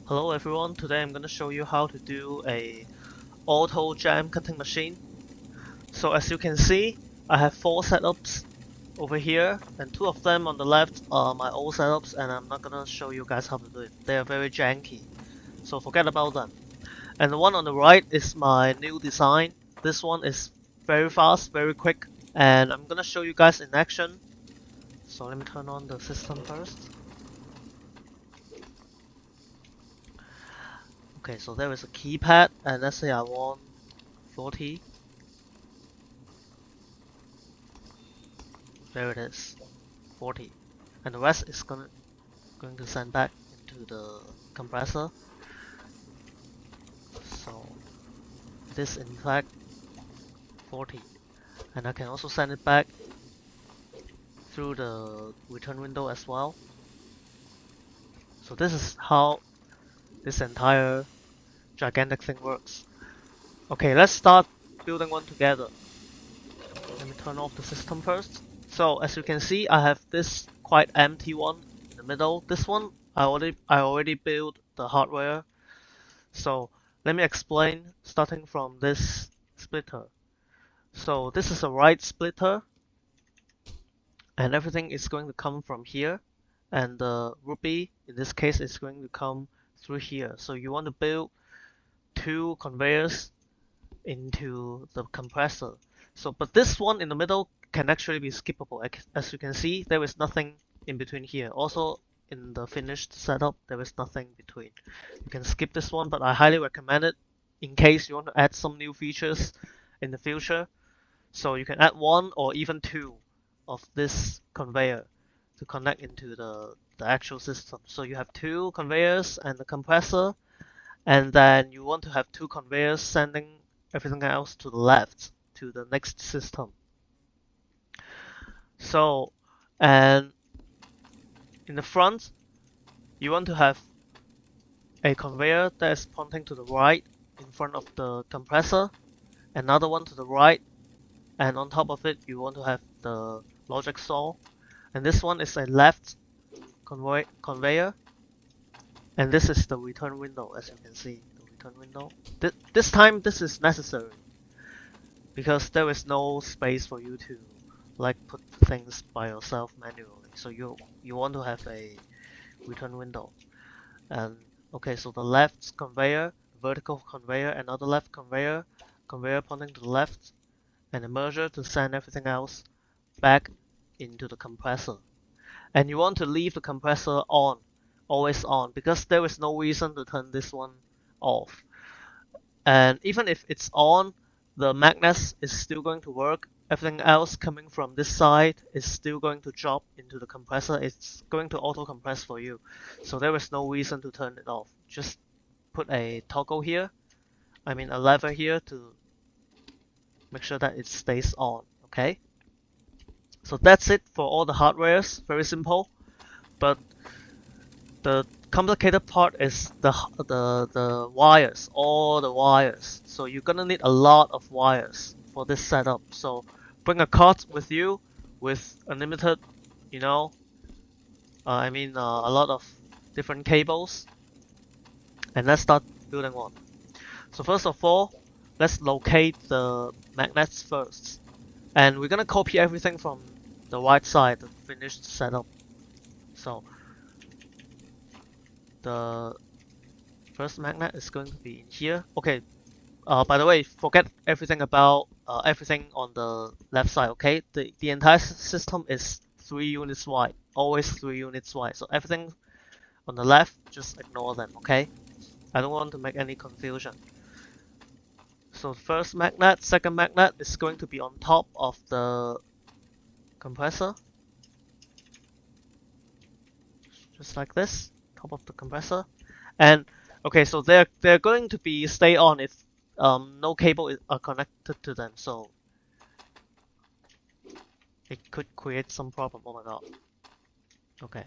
Hello everyone, today I'm going to show you how to do a auto jam cutting machine. So as you can see, I have 4 setups over here and 2 of them on the left are my old setups and I'm not going to show you guys how to do it. They are very janky, so forget about them. And the one on the right is my new design. This one is very fast, very quick, and I'm going to show you guys in action. So let me turn on the system first. Okay, so there is a keypad and let's say I want 40. There it is, 40. And the rest is going to send back into the compressor. So this in fact 40. And I can also send it back through the return window as well. So this is how this entire gigantic thing works. Okay, let's start building one together. Let me turn off the system first. So as you can see, I have this quite empty one in the middle. This one I already built the hardware. So let me explain starting from this splitter. So this is a right splitter and everything is going to come from here, and the rupee in this case is going to come through here. So you want to build 2 conveyors into the compressor. So but this one in the middle can actually be skippable. As you can see, there is nothing in between here. Also in the finished setup, there is nothing between. You can skip this one, but I highly recommend it in case you want to add some new features in the future. So you can add 1 or even 2 of this conveyor to connect into the actual system. So you have 2 conveyors and the compressor, and then you want to have 2 conveyors sending everything else to the left to the next system. So, and in the front, you want to have a conveyor that is pointing to the right in front of the compressor, another one to the right, and on top of it, you want to have the logic saw. And this one is a left conveyor, and this is the return window, as you can see, the return window. This time, this is necessary because there is no space for you to like put things by yourself manually. So you want to have a return window. And okay, so the left conveyor, vertical conveyor, another left conveyor, conveyor pointing to the left, and a merger to send everything else back into the compressor. And you want to leave the compressor on, always on, because there is no reason to turn this one off. And even if it's on, the magnets is still going to work. Everything else coming from this side is still going to drop into the compressor. It's going to auto compress for you. So there is no reason to turn it off. Just put a toggle here, I mean a lever here to make sure that it stays on, okay? So that's it for all the hardwares, very simple. But the complicated part is the wires, all the wires. So you're gonna need a lot of wires for this setup. So bring a card with you with unlimited, you know, a lot of different cables. And let's start building one. So first of all, let's locate the magnets first. And we're gonna copy everything from the right side, the finished setup. So the first magnet is going to be in here. Okay, by the way, forget everything about everything on the left side, okay? The entire system is 3 units wide, always 3 units wide. So everything on the left, just ignore them, okay? I don't want to make any confusion. So first magnet, second magnet is going to be on top of the compressor. Just like this, top of the compressor. And okay, so they're going to be stay on if no cable are connected to them, so it could create some problem. Oh my god. Okay,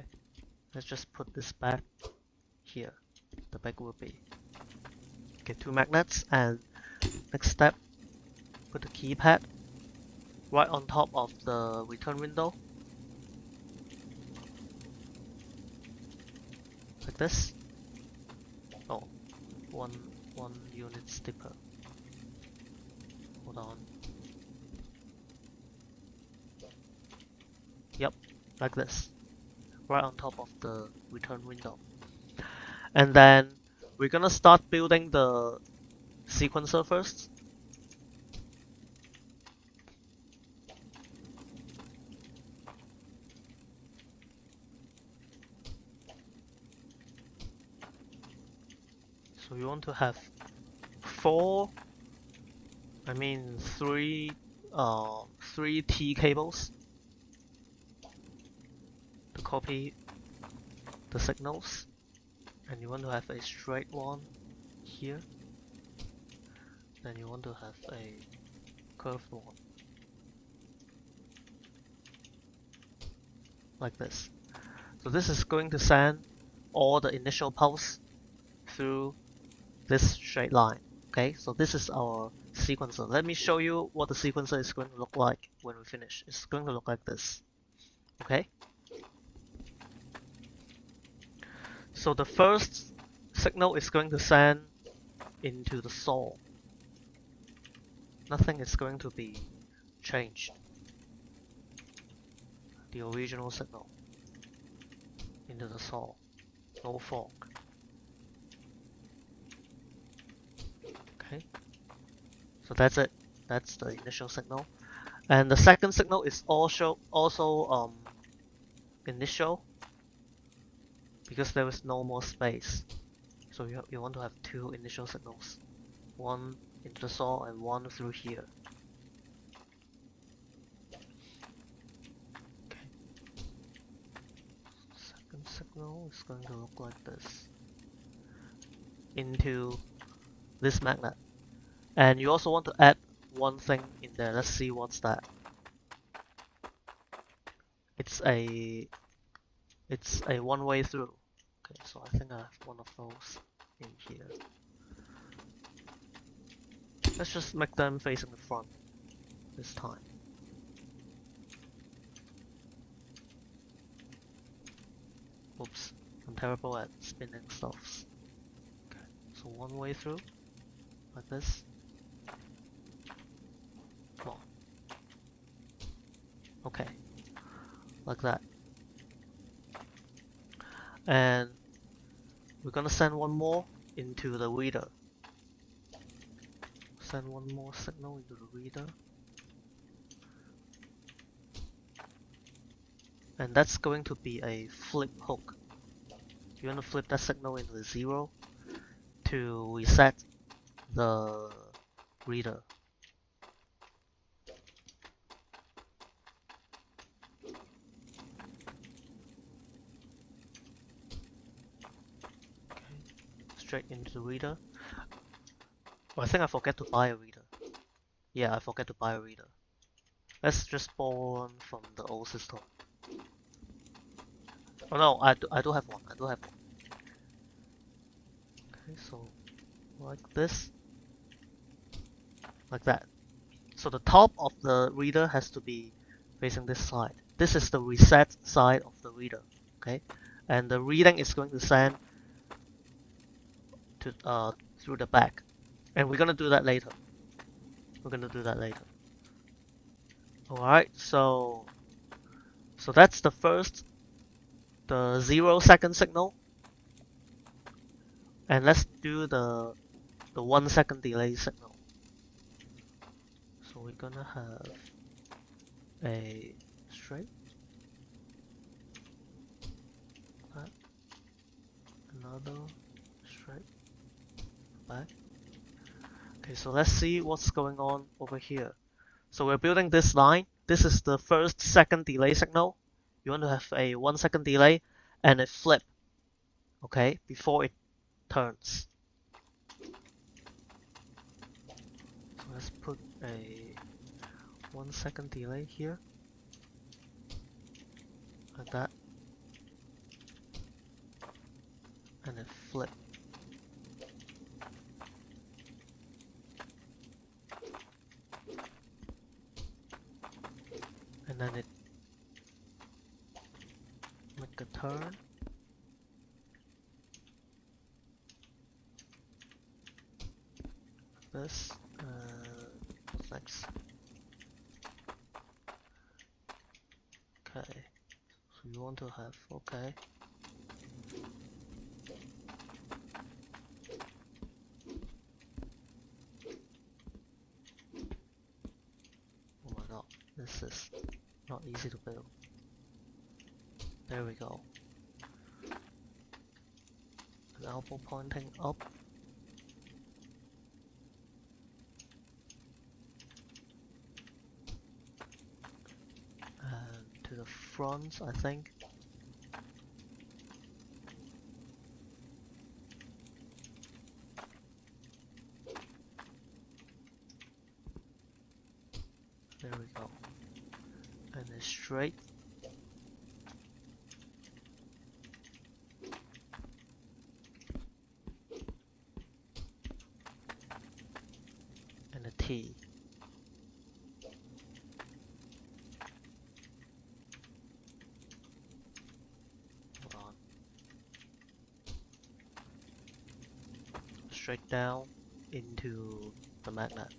let's just put this back here. The back will be okay. 2 magnets, and next step, put the keypad right on top of the return window, like this. Oh, one unit steeper. Hold on. Yep, like this, right on top of the return window. And then we're gonna start building the sequencer first. So we want to have three T cables to copy the signals, and you want to have a straight one here, then you want to have a curved one like this. So this is going to send all the initial pulse through this straight line. Okay, so this is our sequencer. Let me show you what the sequencer is going to look like when we finish. It's going to look like this. Okay, so the first signal is going to send into the saw. Nothing is going to be changed. The original signal into the saw, no fork. Okay, so that's it. That's the initial signal, and the second signal is also initial because there is no more space. So you want to have two initial signals, one into the saw and one through here. Okay. Second signal is going to look like this into this magnet. And you also want to add one thing in there. Let's see what's that. It's a one-way through. Okay, so I think I have one of those in here. Let's just make them facing the front this time. Oops, I'm terrible at spinning stuffs. Okay, so one way through, like this. Come on. Okay, like that. And we're gonna send one more into the reader. Send one more signal into the reader. And that's going to be a flip hook. You want to flip that signal into the 0 to reset the reader. Okay, straight into the reader. Oh, I think I forget to buy a reader. Yeah, I forget to buy a reader. Let's just borrow one from the old system. Oh no, I do have one. I do have one. Okay, so like this, like that. So the top of the reader has to be facing this side. This is the reset side of the reader. Okay, and the reading is going to send to through the back, and we're gonna do that later. We're gonna do that later. All right, so that's the 0-second signal, and let's do the 1-second delay signal. So we're gonna have a straight, back, another straight, back. Okay, so let's see what's going on over here. So we're building this line. This is the 1-second delay signal. You want to have a 1-second delay and a flip, okay, before it turns. So let's put a 1-second delay here, like that, and a flip. And then it make a turn. this. What's next? Okay. So you want to have, okay. Oh my god, this is not easy to build. There we go. An elbow pointing up. And to the front, I think. There we go. And it's straight. And a T. Hold on. Straight down into the magnet.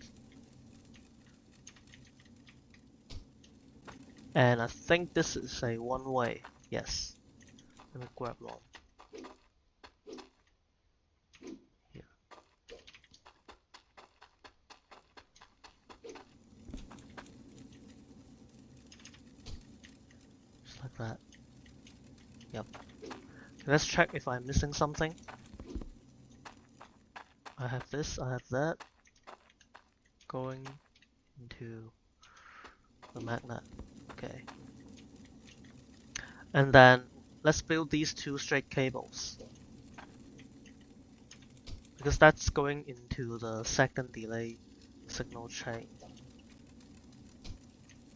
And I think this is a one-way. Yes. Let me grab one. Here. Just like that. Yep. Let's check if I'm missing something. I have this, I have that. Going into the magnet. Okay. And then let's build these two straight cables. Because that's going into the second delay signal chain.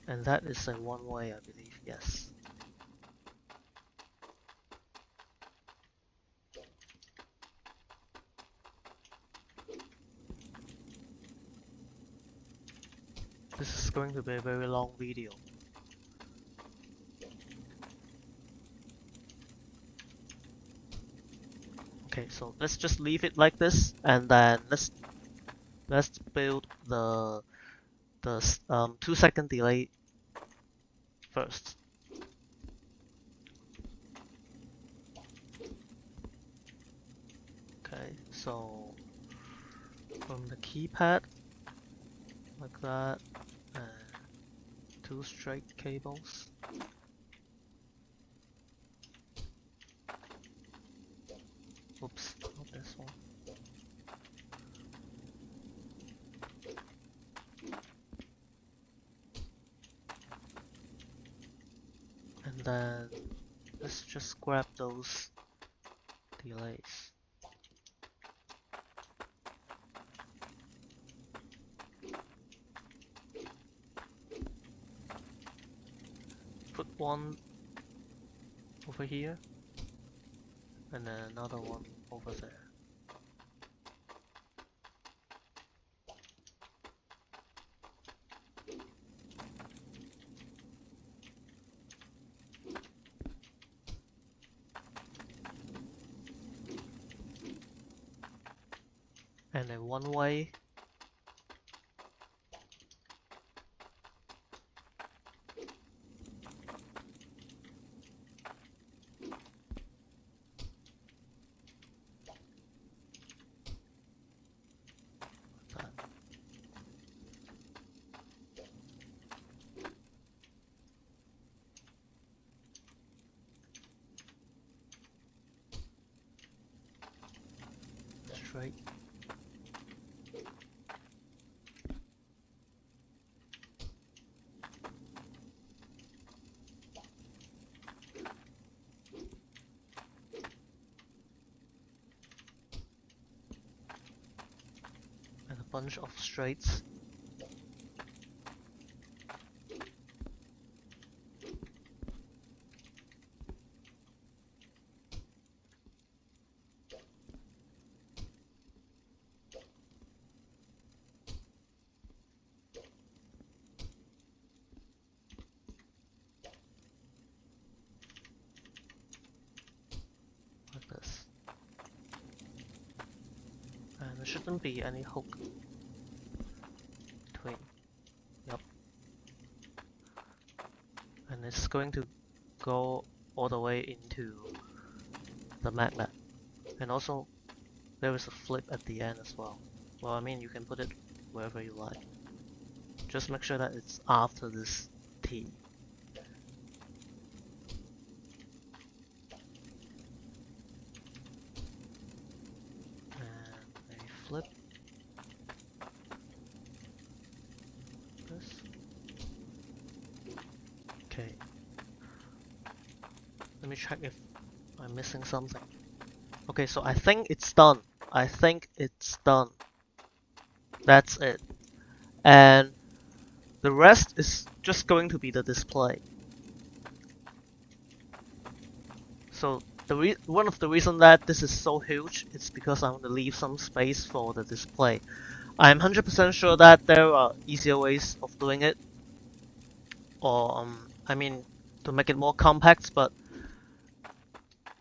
And that is a one-way, I believe, yes. This is going to be a very long video. Okay, so let's just leave it like this, and then let's build the 2-second delay first. Okay, so from the keypad like that, and 2 straight cables. Oops, not this one. And then let's just grab those delays. Put one over here, and then another one over there. And then one way. Straight. And a bunch of straights. Like this. And there shouldn't be any hook going to go all the way into the magnet. And also there is a flip at the end as well. Well, I mean, you can put it wherever you like. Just make sure that it's after this T. And maybe flip this. Okay. Let me check if I'm missing something. Okay, so I think it's done. I think it's done. That's it. And the rest is just going to be the display. So one of the reasons that this is so huge is because I want to leave some space for the display. I'm 100% sure that there are easier ways of doing it, or I mean, to make it more compact, but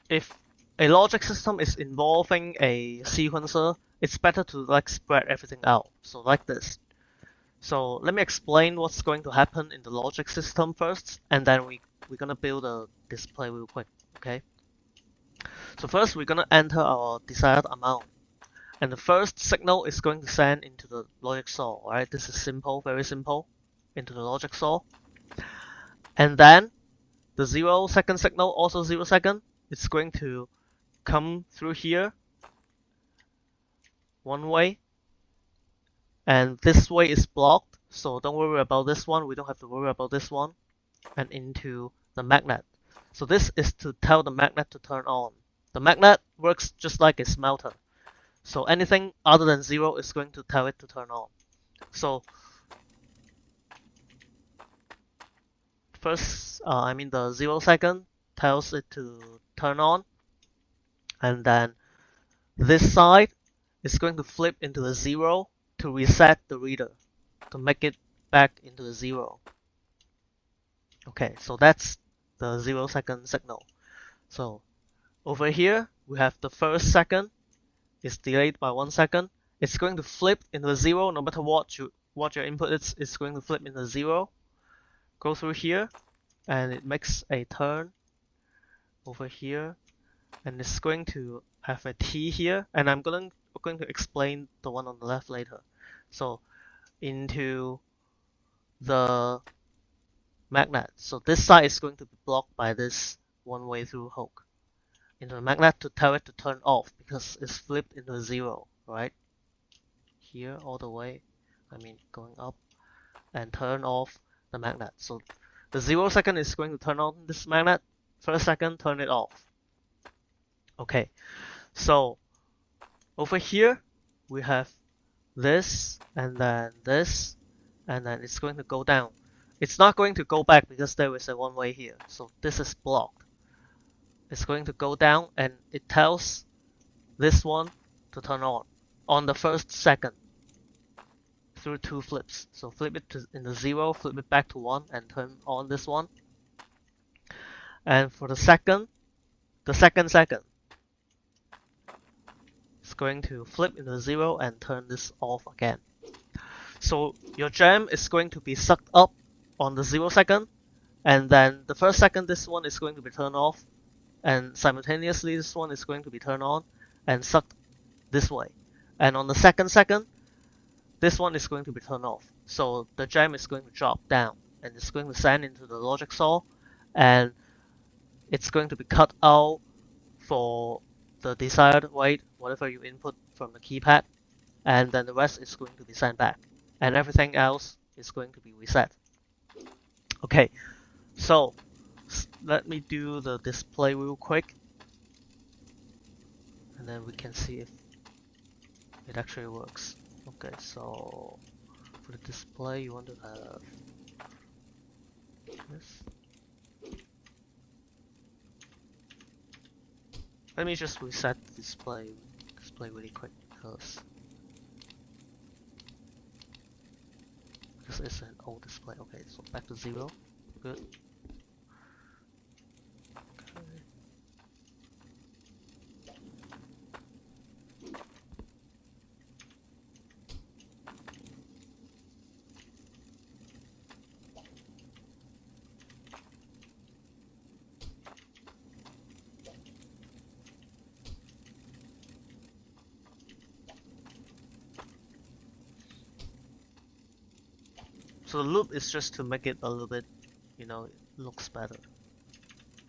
if a logic system is involving a sequencer, it's better to like spread everything out. So like this. So let me explain what's going to happen in the logic system first, and then we're gonna build a display real quick, okay? So first we're gonna enter our desired amount, and the first signal is going to send into the logic saw, alright? This is simple, very simple, into the logic saw. And then the 0 second signal, also 0 second, it's going to come through here one way, and this way is blocked, so don't worry about this one, we don't have to worry about this one, and into the magnet. So this is to tell the magnet to turn on. The magnet works just like a smelter, so anything other than 0 is going to tell it to turn on. So first, I mean the 0 second tells it to turn on, and then this side is going to flip into the 0 to reset the reader, to make it back into the 0. Okay, so that's the 0 second signal. So over here, we have the first second is delayed by 1 second. It's going to flip into the 0 no matter what your input is, it's going to flip into 0. Go through here, and it makes a turn over here, and it's going to have a T here, and I'm going to explain the one on the left later. So into the magnet. So this side is going to be blocked by this one-way through hook into the magnet to tell it to turn off because it's flipped into 0, right? Here all the way, I mean going up, and turn off the magnet. So the 0 second is going to turn on this magnet, first second turn it off. Okay, so over here we have this, and then this, and then it's going to go down. It's not going to go back because there is a one way here, so this is blocked. It's going to go down, and it tells this one to turn on the first second through 2 flips. So flip it in the 0, flip it back to 1, and turn on this one. And for the second second, it's going to flip into 0 and turn this off again. So your jam is going to be sucked up on the 0 second, and then the first second this one is going to be turned off, and simultaneously this one is going to be turned on and sucked this way. And on the second this one is going to be turned off. So the jam is going to drop down, and it's going to send into the logic saw, and it's going to be cut out for the desired weight, whatever you input from the keypad, and then the rest is going to be sent back, and everything else is going to be reset. Okay, so let me do the display real quick, and then we can see if it actually works. Okay, so for the display you want to have this. Let me just reset the display really quick because it's an old display. Okay, so back to 0. Good. Okay. So the loop is just to make it a little bit, you know, it looks better,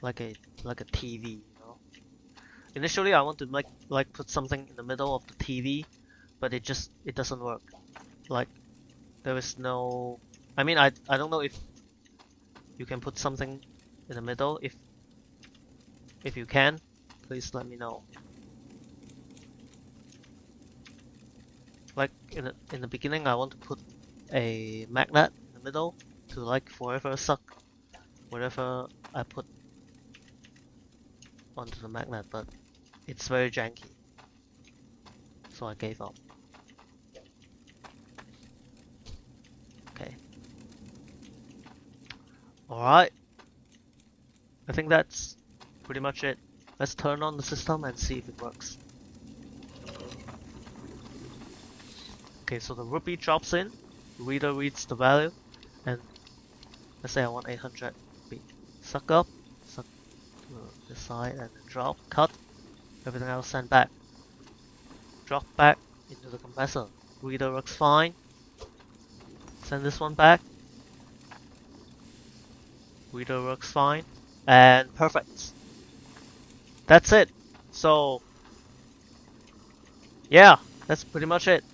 like a TV, you know. Initially, I want to put something in the middle of the TV, but it doesn't work. Like there is no. I mean, I don't know if you can put something in the middle. If you can, please let me know. Like in the beginning, I want to put a magnet in the middle to like forever suck whatever I put onto the magnet, but it's very janky, so I gave up. Okay. Alright. I think that's pretty much it. Let's turn on the system and see if it works. Okay, so the rupee drops in, reader reads the value, and let's say I want 800 rupee. Suck up, suck to this side, and then drop, cut, everything else send back. Drop back into the compressor. Reader works fine. Send this one back. Reader works fine. And perfect. That's it. So, yeah, that's pretty much it.